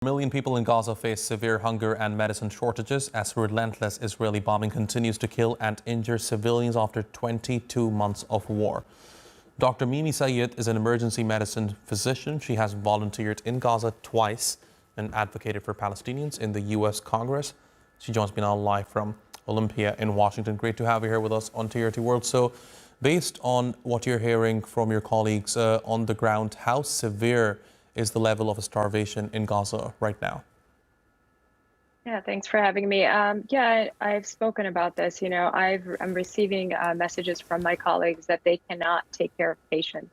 A million people in Gaza face severe hunger and medicine shortages as relentless Israeli bombing continues to kill and injure civilians after 22 months of war. Dr. Mimi Syed is an emergency medicine physician. She has volunteered in Gaza twice and advocated for Palestinians in the U.S. Congress. She joins me now live from Olympia in Washington. Great to have you here with us on TRT World. So, based on what you're hearing from your colleagues on the ground, how severe is the level of starvation in Gaza right now? Yeah, thanks for having me. I've spoken about this. I'm receiving messages from my colleagues that they cannot take care of patients.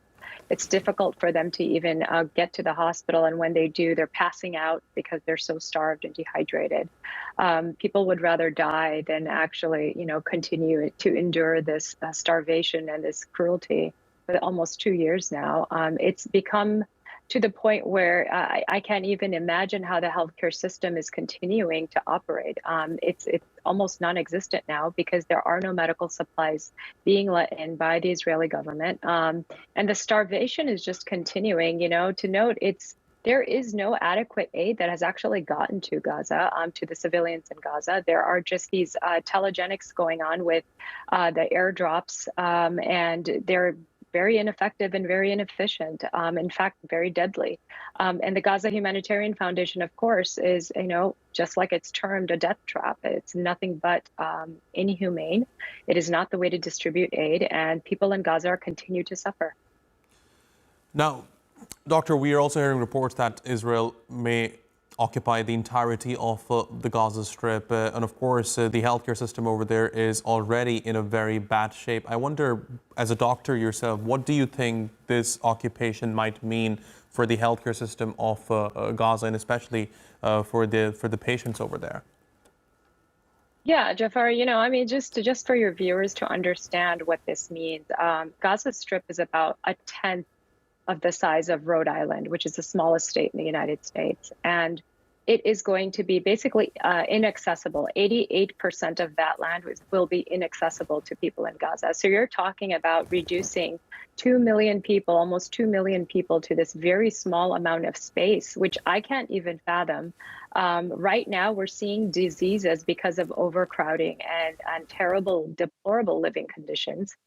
It's difficult for them to even get to the hospital, and when they do, they're passing out because they're so starved and dehydrated. People would rather die than actually, continue to endure this starvation and this cruelty for almost 2 years now. It's become to the point where I can't even imagine how the healthcare system is continuing to operate. It's almost non-existent now because there are no medical supplies being let in by the Israeli government. And the starvation is just continuing. To note, there is no adequate aid that has actually gotten to Gaza, to the civilians in Gaza. There are just these telegenics going on with the airdrops, and they're very ineffective and very inefficient, in fact, very deadly. And the Gaza Humanitarian Foundation, of course, is, just like it's termed, a death trap. It's nothing but inhumane. It is not the way to distribute aid, and people in Gaza continue to suffer. Now, Doctor, we are also hearing reports that Israel may occupy the entirety of the Gaza Strip. And of course, the healthcare system over there is already in a very bad shape. I wonder, as a doctor yourself, what do you think this occupation might mean for the healthcare system of Gaza, and especially for the patients over there? Yeah, Jafar, just for your viewers to understand what this means, Gaza Strip is about a tenth of the size of Rhode Island, which is the smallest state in the United States. And it is going to be basically inaccessible. 88% of that land will be inaccessible to people in Gaza. So you're talking about reducing 2 million people, almost 2 million people, to this very small amount of space, which I can't even fathom. Right now, we're seeing diseases because of overcrowding and terrible, deplorable living conditions.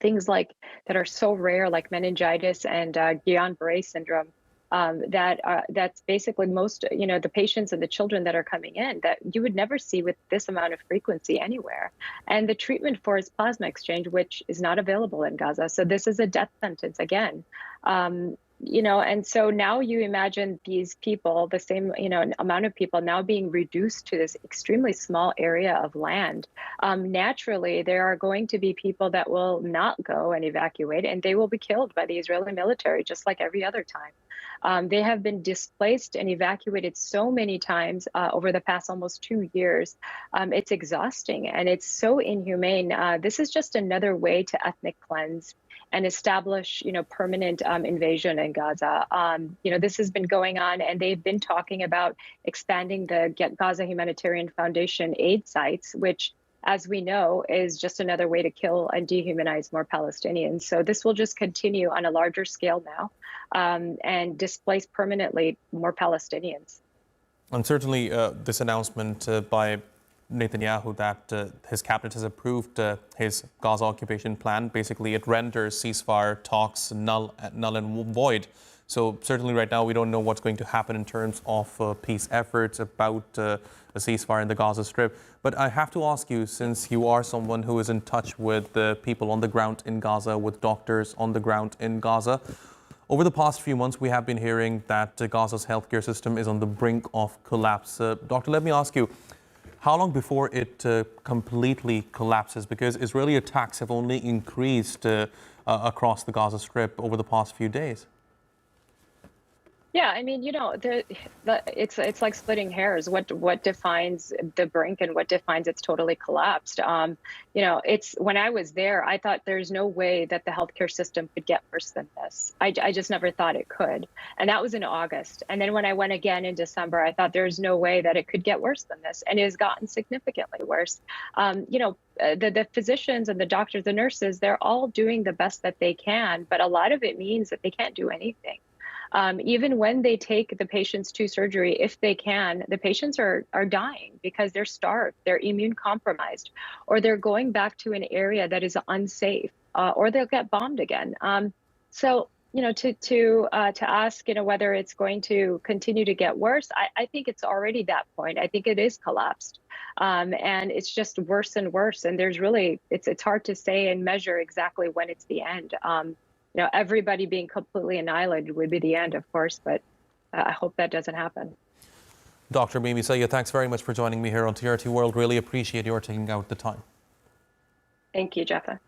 Things like that are so rare, like meningitis and Guillain-Barré syndrome, that's basically most, the patients and the children that are coming in that you would never see with this amount of frequency anywhere. And the treatment for is plasma exchange, which is not available in Gaza. So this is a death sentence again. And so now you imagine these people, the same, amount of people now being reduced to this extremely small area of land. Naturally, there are going to be people that will not go and evacuate, and they will be killed by the Israeli military, just like every other time. They have been displaced and evacuated so many times over the past almost 2 years. It's exhausting and it's so inhumane. This is just another way to ethnic cleanse and establish, permanent invasion in Gaza. This has been going on, and they've been talking about expanding the Gaza Humanitarian Foundation aid sites, which, as we know, is just another way to kill and dehumanize more Palestinians. So this will just continue on a larger scale now, and displace permanently more Palestinians. And certainly this announcement by Netanyahu that his cabinet has approved his Gaza occupation plan. Basically, it renders ceasefire talks null and void. So certainly right now we don't know what's going to happen in terms of peace efforts about a ceasefire in the Gaza Strip. But I have to ask you, since you are someone who is in touch with the people on the ground in Gaza, with doctors on the ground in Gaza, over the past few months we have been hearing that Gaza's healthcare system is on the brink of collapse. Doctor, let me ask you, how long before it completely collapses? Because Israeli attacks have only increased across the Gaza Strip over the past few days. Yeah, it's like splitting hairs. What defines the brink and what defines it's totally collapsed? It's when I was there, I thought there's no way that the healthcare system could get worse than this. I just never thought it could, and that was in August. And then when I went again in December, I thought there's no way that it could get worse than this, and it has gotten significantly worse. The physicians and the doctors, the nurses, they're all doing the best that they can, but a lot of it means that they can't do anything. Even when they take the patients to surgery, if they can, the patients are dying because they're starved, they're immune compromised, or they're going back to an area that is unsafe, or they'll get bombed again. So, to ask, whether it's going to continue to get worse, I think it's already that point. I think it is collapsed, and it's just worse and worse. And there's really, it's hard to say and measure exactly when it's the end. Everybody being completely annihilated would be the end, of course, but I hope that doesn't happen. Dr. Mimi Syed, thanks very much for joining me here on TRT World. Really appreciate your taking out the time. Thank you, Jeffa.